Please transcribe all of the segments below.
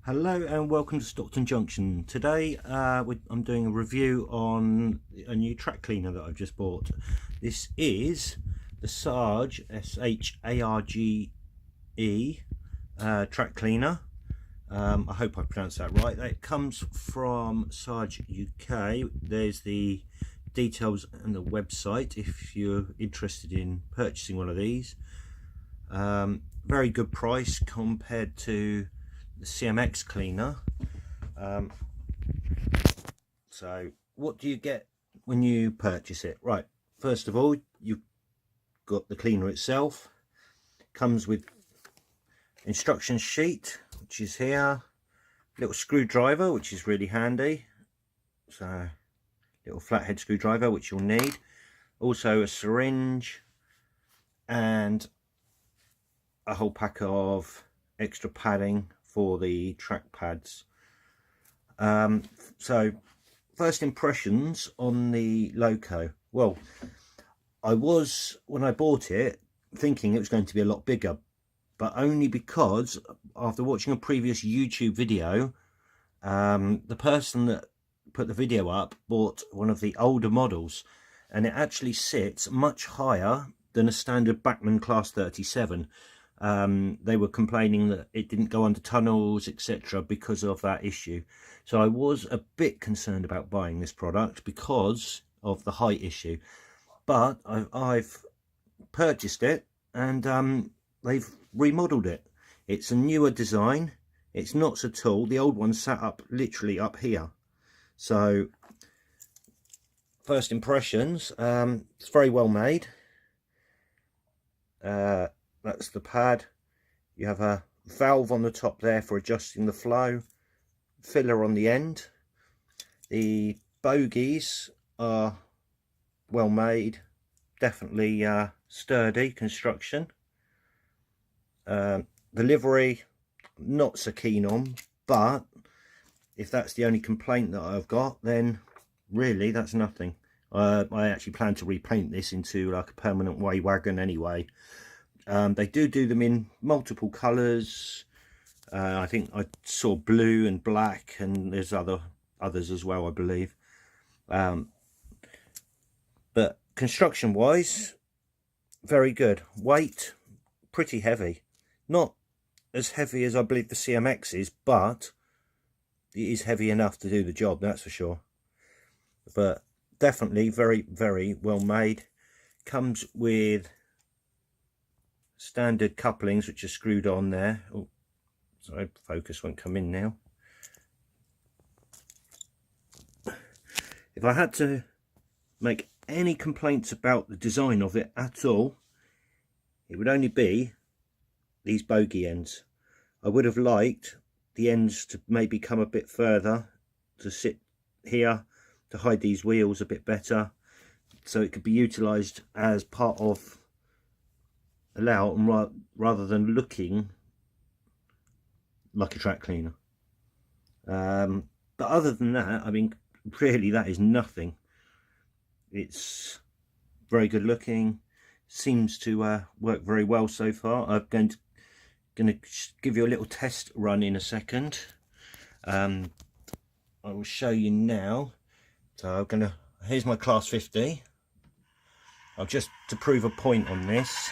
Hello and welcome to Stockton Junction. Today I'm doing a review on a new track cleaner that I've just bought. This is the Sharge, S-H-A-R-G-E track cleaner. I hope I pronounced that right. It comes from Sharge UK. There's the details on the website if you're interested in purchasing one of these. Very good price compared to the CMX cleaner. So what do you get when you purchase it? Right, first of all, you've got the cleaner itself. Comes with instruction sheet, which is here, little screwdriver, which is really handy, so little flathead screwdriver which you'll need, also a syringe and a whole pack of extra padding for the track pads. So first impressions on the Loco. Well, I was, when I bought it, thinking it was going to be a lot bigger, but only because after watching a previous YouTube video, the person that put the video up bought one of the older models, and it actually sits much higher than a standard Bachmann Class 37. They were complaining that it didn't go under tunnels, etc., because of that issue. So I was a bit concerned about buying this product because of the height issue. But I've purchased it, and they've remodeled it. It's a newer design. It's not so tall. The old one sat up literally up here. So first impressions, it's very well made. That's the pad. You have a valve on the top there for adjusting the flow, filler on the end. The bogies are well made, definitely sturdy construction. The livery, not so keen on, but if that's the only complaint that I've got, then really that's nothing. I actually plan to repaint this into like a permanent wagon anyway. They do them in multiple colours. I think I saw blue and black, and there's others as well, I believe. But construction wise, very good. Weight, pretty heavy. Not as heavy as I believe the CMX is, but it is heavy enough to do the job, that's for sure. But definitely very, very well made. Comes with standard couplings which are screwed on there. Oh, sorry, focus won't come in now. If I had to make any complaints about the design of it at all, it would only be these bogie ends. I would have liked the ends to maybe come a bit further, to sit here to hide these wheels a bit better, so it could be utilised as part of a layout rather than looking like a track cleaner. But other than that, I mean, really that is nothing. It's very good looking, seems to work very well so far. I'm going to give you a little test run in a second. I will show you now. So here's my class 50. I'll just, to prove a point on this,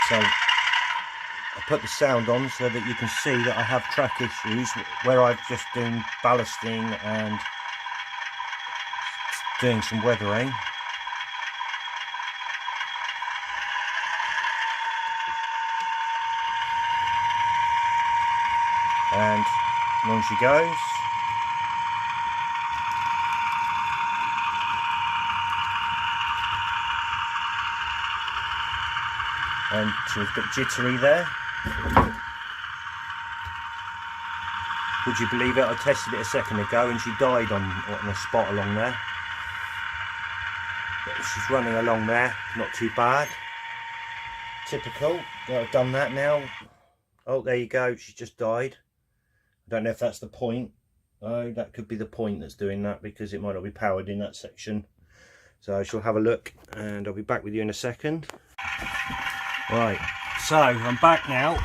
so I put the sound on so that you can see that I have track issues where I've just been ballasting and doing some weathering. And along she goes. And she was a bit jittery there. Would you believe it? I tested it a second ago and she died on a spot along there. But she's running along there, not too bad. Typical. I've done that now. Oh, there you go. She's just died. I don't know if that's the point. Oh, that could be the point that's doing that, because it might not be powered in that section. So I shall have a look and I'll be back with you in a second. Right, so I'm back now.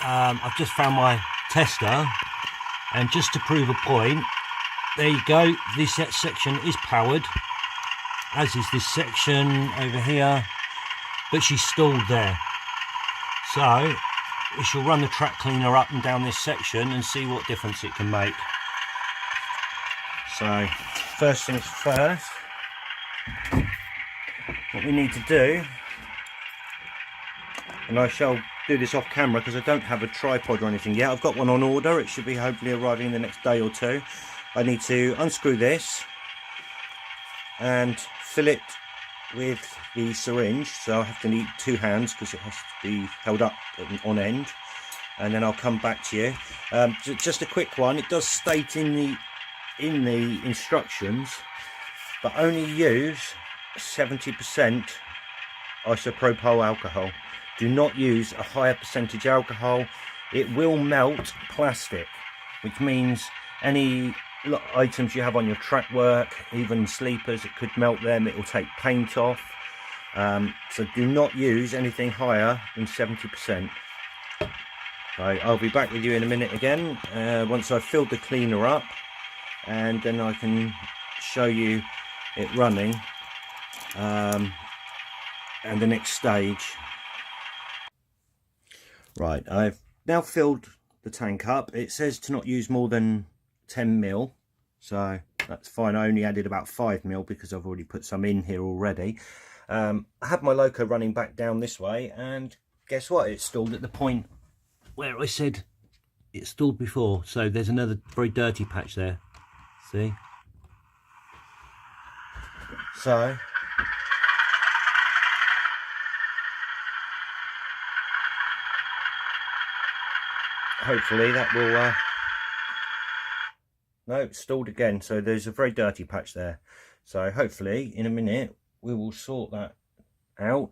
I've just found my tester, and just to prove a point, there you go, this section is powered, as is this section over here, but she's stalled there. So we shall run the track cleaner up and down this section and see what difference it can make. So first things first, what we need to do, and I shall do this off camera because I don't have a tripod or anything yet. I've got one on order, it should be hopefully arriving in the next day or two. I need to unscrew this and fill it with the syringe, so I have to need two hands because it has to be held up on end, and then I'll come back to you. Just a quick one, it does state in the instructions, but only use 70% isopropyl alcohol. Do not use a higher percentage alcohol. It will melt plastic, which means any items you have on your track work, even sleepers, it could melt them. It will take paint off. So do not use anything higher than 70%. I'll be back with you in a minute again, once I've filled the cleaner up, and then I can show you it running, and the next stage. Right, I've now filled the tank up. It says to not use more than 10 mil, so that's fine. I only added about 5 mil because I've already put some in here already. I have my loco running back down this way, and guess what? It stalled at the point where I said it stalled before. So there's another very dirty patch there. See? So hopefully that will no, it's stalled again, so there's a very dirty patch there. So hopefully in a minute we will sort that out.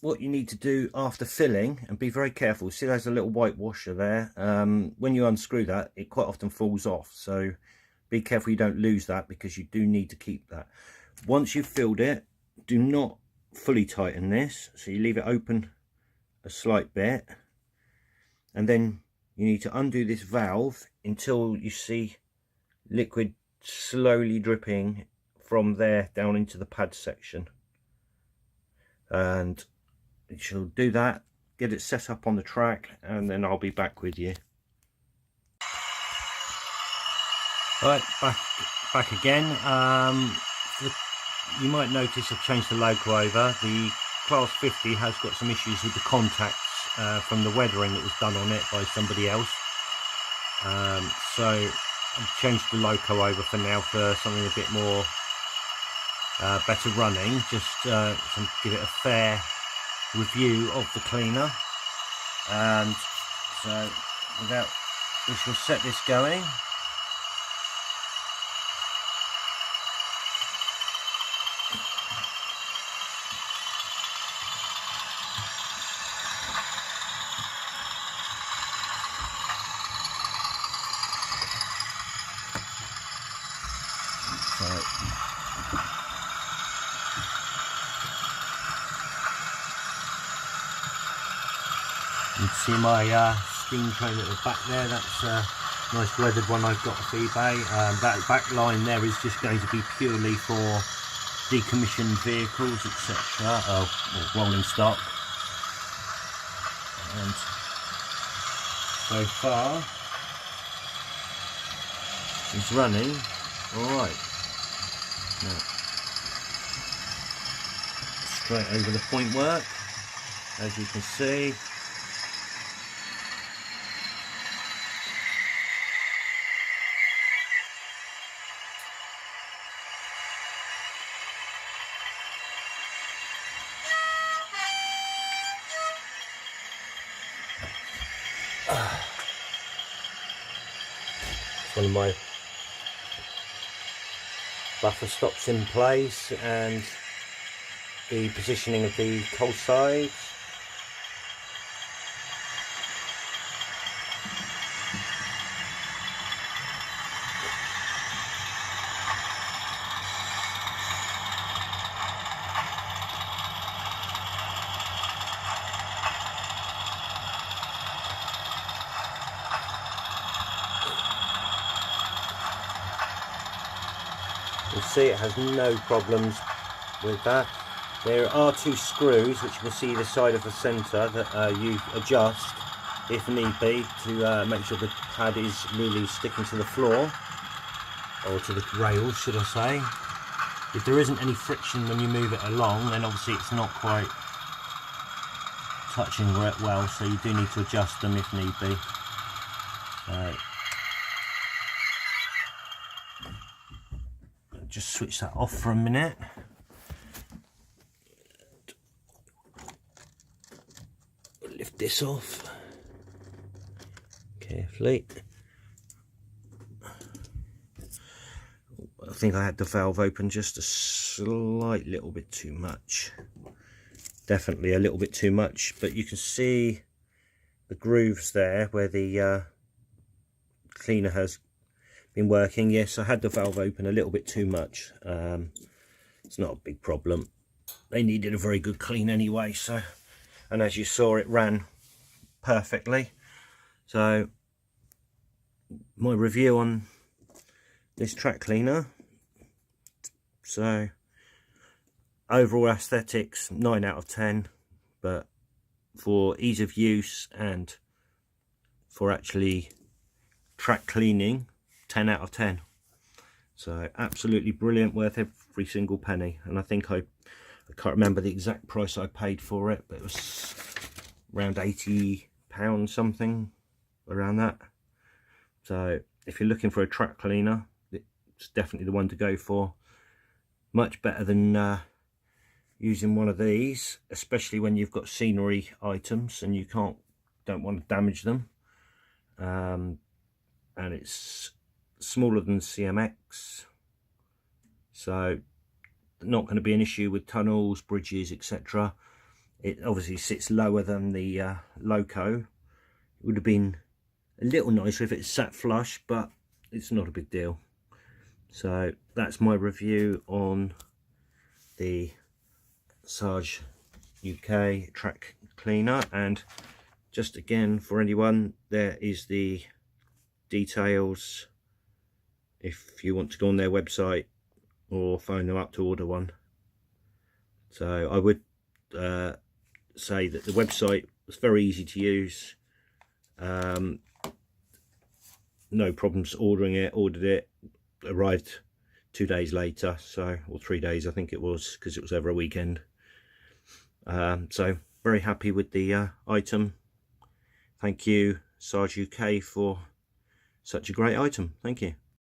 What you need to do after filling, and be very careful, see there's a little white washer there, when you unscrew that it quite often falls off, so be careful you don't lose that, because you do need to keep that. Once you've filled it, do not fully tighten this, so you leave it open a slight bit, and then you need to undo this valve until you see liquid slowly dripping from there down into the pad section, and you shall do that, get it set up on the track, and then I'll be back with you. Right, back again. You might notice I've changed the loco over. The Class 50 has got some issues with the contacts from the weathering that was done on it by somebody else. So I've changed the loco over for now for something a bit more better running, just to give it a fair review of the cleaner. And so we shall set this going. You can see my steam train at the back there. That's a nice weathered one I've got off eBay. That back line there is just going to be purely for decommissioned vehicles, etc. Or rolling stock. And so far it's running alright. Straight over the point work, as you can see. One of my buffer stops in place, and the positioning of the coal sides. can see it has no problems with that. There are 2 screws which you can see the side of the centre that you adjust if need be to make sure the pad is really sticking to the floor, or to the rails should I say. If there isn't any friction when you move it along, then obviously it's not quite touching it well, so you do need to adjust them if need be. Just switch that off for a minute. Lift this off carefully. I think I had the valve open just a slight little bit too much. Definitely a little bit too much, but you can see the grooves there where the cleaner has been working. Yes, I had the valve open a little bit too much. It's not a big problem. They needed a very good clean anyway, so, and as you saw, it ran perfectly. So my review on this track cleaner, so overall aesthetics 9 out of 10, but for ease of use and for actually track cleaning, 10 out of 10. So absolutely brilliant, worth every single penny. And I think I can't remember the exact price I paid for it, but it was around £80 something, around that. So if you're looking for a track cleaner, it's definitely the one to go for. Much better than using one of these, especially when you've got scenery items and you don't want to damage them. And it's smaller than CMX, so not going to be an issue with tunnels, bridges, etc. It obviously sits lower than the Loco. It would have been a little nicer if it sat flush, but it's not a big deal. So that's my review on the Sharge UK track cleaner. And just again, for anyone, there is the details if you want to go on their website or phone them up to order one. So I would say that the website was very easy to use. No problems ordering it. Ordered it, arrived 2 days later, so, or 3 days I think it was, because it was over a weekend. So very happy with the item. Thank you Sharge UK for such a great item. Thank you.